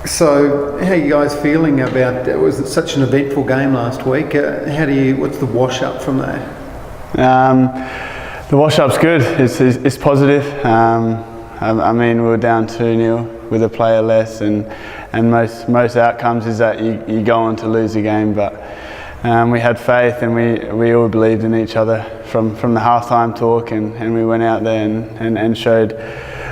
So, how are you guys feeling about? It was such an eventful game last week. What's the wash up from that? The wash up's good. It's positive. I mean, we were down 2-0 with a player less, and most outcomes is that you go on to lose a game. But we had faith, and we all believed in each other from the halftime talk, and we went out there and showed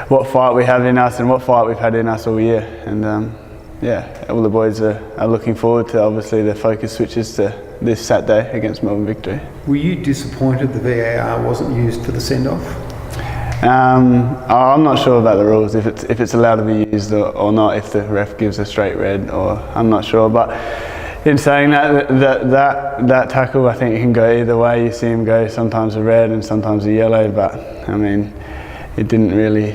what fight we have in us and what fight we've had in us all year. And yeah, all the boys are looking forward to, obviously, the focus switches to this Saturday against Melbourne Victory. Were you disappointed the VAR wasn't used for the send-off? I'm not sure about the rules, if it's allowed to be used or not, if the ref gives a straight red, or I'm not sure. But in saying that tackle, I think it can go either way. You see him go sometimes a red and sometimes a yellow, but I mean, it didn't really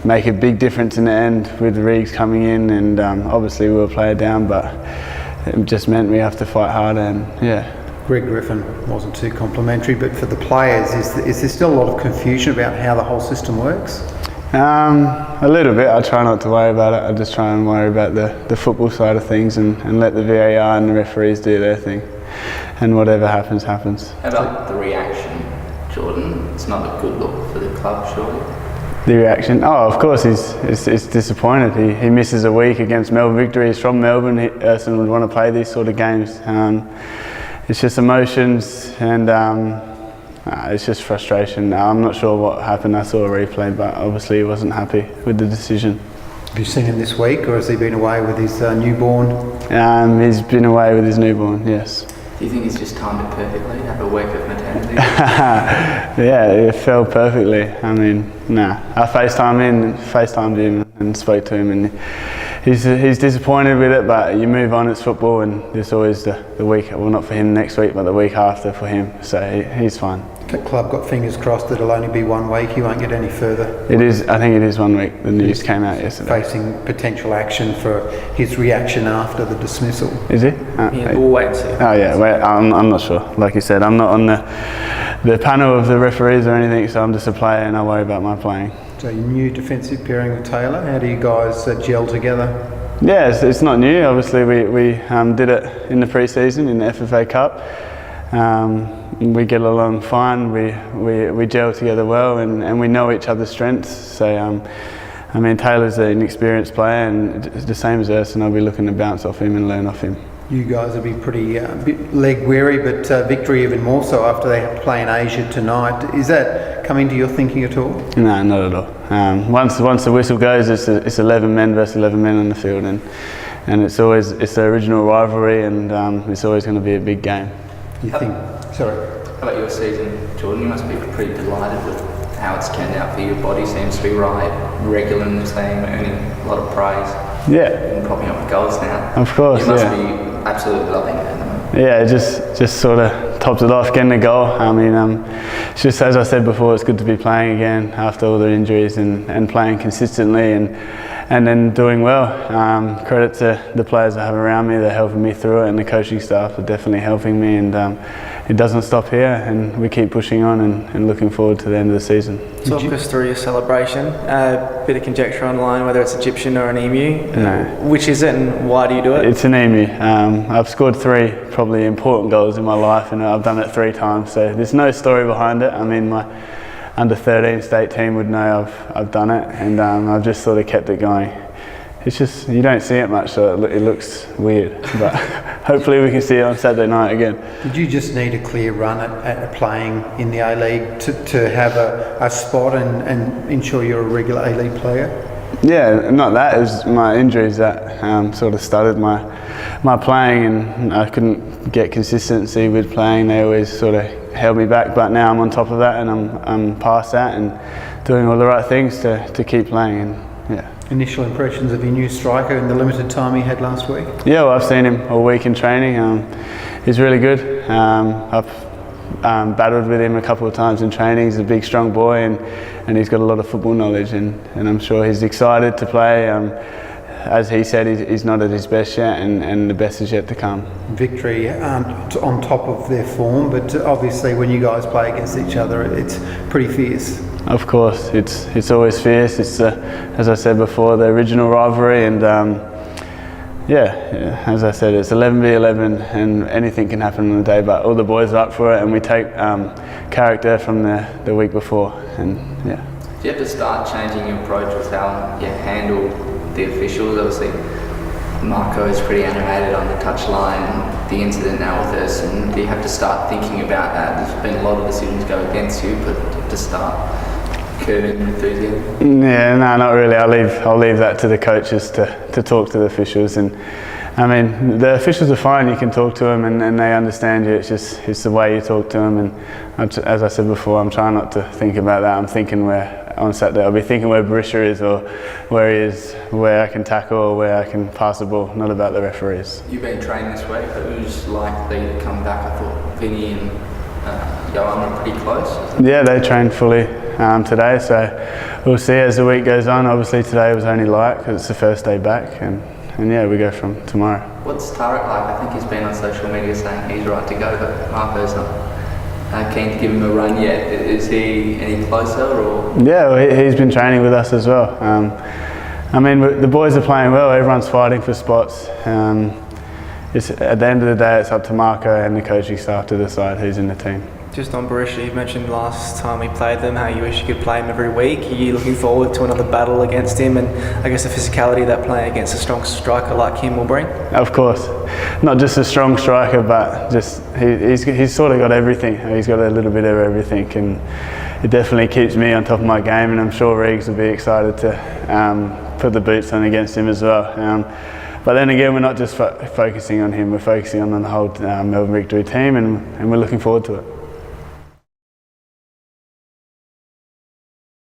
make a big difference in the end with Reeves coming in, and obviously we were a player down, but it just meant we have to fight harder, and yeah. Greg Griffin wasn't too complimentary, but for the players, is there still a lot of confusion about how the whole system works? A little bit. I try not to worry about it. I just try and worry about the football side of things and let the VAR and the referees do their thing, and whatever happens, happens. How about the reaction, Jordan? It's not a good look for the club, surely? The reaction? Oh, of course, he's disappointed. He misses a week against Melbourne Victory. He's from Melbourne. Erson would want to play these sort of games. It's just emotions, and it's just frustration. I'm not sure what happened. I saw a replay, but obviously he wasn't happy with the decision. Have you seen him this week, or has he been away with his newborn? He's been away with his newborn, yes. Do you think he's just timed it perfectly, have a week of maternity? Yeah, it fell perfectly. I mean, I FaceTimed him and spoke to him, and he's disappointed with it, but you move on, it's football, and there's always the week, well, not for him next week, but the week after for him, so he's fine. The club got fingers crossed that it'll only be 1 week, he won't get any further. It is, I think it is 1 week, the news came out yesterday. Facing potential action for his reaction after the dismissal. Is he? Yeah, we'll wait and see. Oh yeah, I'm not sure. Like you said, I'm not on the panel of the referees or anything, so I'm just a player and I worry about my playing. So your new defensive pairing with Taylor, how do you guys gel together? Yeah, it's not new. Obviously we did it in the pre-season in the FFA Cup. We get along fine, we gel together well, and we know each other's strengths. So I mean, Taylor's an experienced player, and the same as Erson, I'll be looking to bounce off him and learn off him. You guys will be pretty bit leg weary, but Victory even more so after they have to play in Asia tonight. Is that come into your thinking at all? No, not at all. Once the whistle goes, it's 11 men versus 11 men on the field, and it's the original rivalry, and it's always going to be a big game. You think? Sorry. How about your season, Jordan? You must be pretty delighted with how it's turned out for you. Your body seems to be right, regular in the team, earning a lot of praise. Yeah. And popping up with goals now. Of course, you must be absolutely loving it at the moment. Yeah, it just sort of tops it off, getting a goal. I mean, it's just, as I said before, it's good to be playing again after all the injuries and playing consistently and then doing well. Credit to the players I have around me, they're helping me through it, and the coaching staff are definitely helping me, and it doesn't stop here, and we keep pushing on and looking forward to the end of the season. Talk us through your celebration. A bit of conjecture online whether it's Egyptian or an emu. No. Which is it, and why do you do it? It's an emu. I've scored 3 probably important goals in my life, and I've done it 3 times, so there's no story behind it. I mean, my under 13 state team would know I've done it, and I've just sort of kept it going. It's just, you don't see it much, so it looks weird, but hopefully we can see it on Saturday night again. Did you just need a clear run at playing in the A-League to have a spot and ensure you're a regular A-League player? Yeah, not that, it was my injuries that sort of started my playing, and I couldn't get consistency with playing. They always sort of held me back, but now I'm on top of that, and I'm past that and doing all the right things to keep playing. And yeah. Initial impressions of your new striker in the limited time he had last week? Yeah, well, I've seen him all week in training. He's really good. I've battled with him a couple of times in training. He's a big, strong boy, and he's got a lot of football knowledge, and I'm sure he's excited to play. As he said, he's not at his best yet, and the best is yet to come. Victory aren't on top of their form, but obviously when you guys play against each other, it's pretty fierce. Of course, it's always fierce. It's as I said before, the original rivalry, and Yeah, as I said, it's 11v11 and anything can happen on the day, but all the boys are up for it and we take character from the week before. And yeah. Do you have to start changing your approach with how you handle the officials? Obviously, Marco is pretty animated on the touchline, the incident now with us, and do you have to start thinking about that? There's been a lot of decisions go against you, but you have to start curbing enthusiasm. Yeah, no, not really. I'll leave that to the coaches to talk to the officials. And I mean, the officials are fine. You can talk to them and they understand you. It's the way you talk to them. And as I said before, I'm trying not to think about that. I'm thinking on Saturday, I'll be thinking where Barisha is or where he is, where I can tackle or where I can pass the ball, not about the referees. You've been training this week, but who's likely to come back? I thought Vinny and Johan were pretty close. Yeah, they trained fully today, so we'll see as the week goes on. Obviously today was only light because it's the first day back, and yeah, we go from tomorrow. What's Tarek like? I think he's been on social media saying he's right to go, but Marco's not keen to give him a run yet. Is he any closer? Or? Yeah, well, he's been training with us as well. I mean, the boys are playing well. Everyone's fighting for spots. At the end of the day, it's up to Marco and the coaching staff to decide who's in the team. Just on Barisha, you mentioned last time we played them how you wish you could play him every week. Are you looking forward to another battle against him, and I guess the physicality that playing against a strong striker like him will bring? Of course, not just a strong striker, but just he's sort of got everything. He's got a little bit of everything, and it definitely keeps me on top of my game. And I'm sure Reeves will be excited to put the boots on against him as well. But then again, we're not just focusing on him. We're focusing on the whole Melbourne Victory team, and we're looking forward to it.